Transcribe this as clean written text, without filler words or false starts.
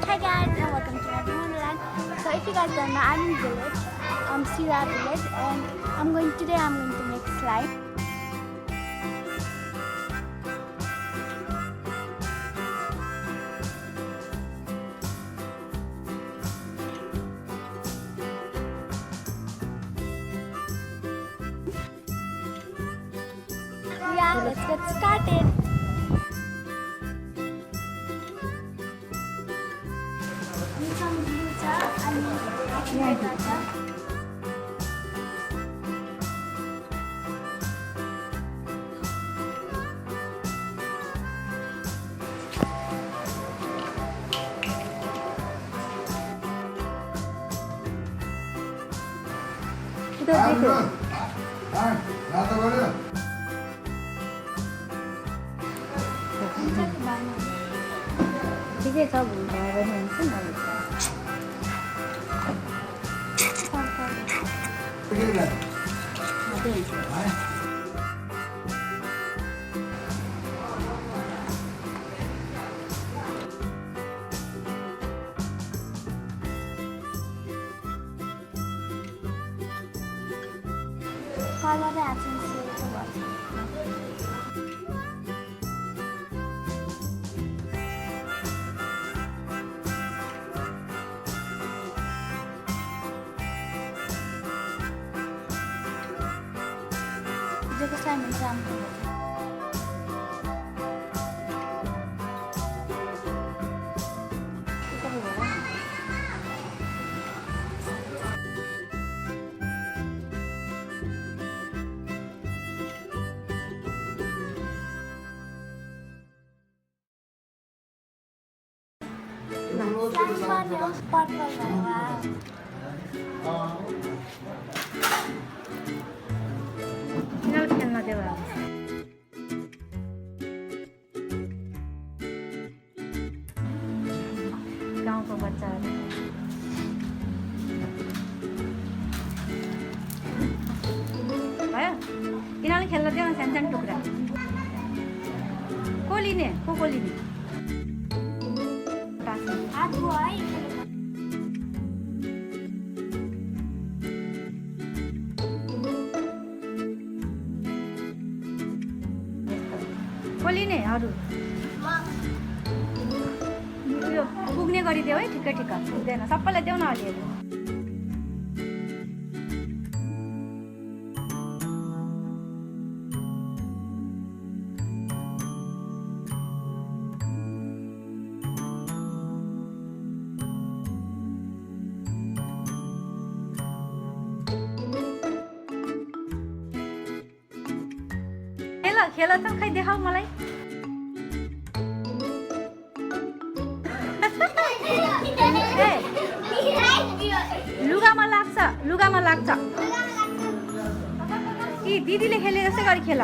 Hi guys and welcome to my Wonderland. So if you guys don't know, I'm in village, Sira village, and I'm going to make slime. Yeah, let's get started. Tiga tahu baru nanti malu. Kalau ada agensi itu buat. Juga saya minta. Slime yang purple wow. Final खेल्न देऊ गाउँको बच्चाहरू भयो तिनीहरूले खेल्न देऊ न सानो सानो टुक्रा को लिने को लिने Aku ay. को लिने अरू यो पुग्ने गरिदेऊ है ठिक्क ठिक्क पुग्दैन सबैलाई देऊ न अलिअलि खेल त खै देखाऊ मलाई लुगामा लाग्छ कि दिदीले खेले जस्तै गरी खेल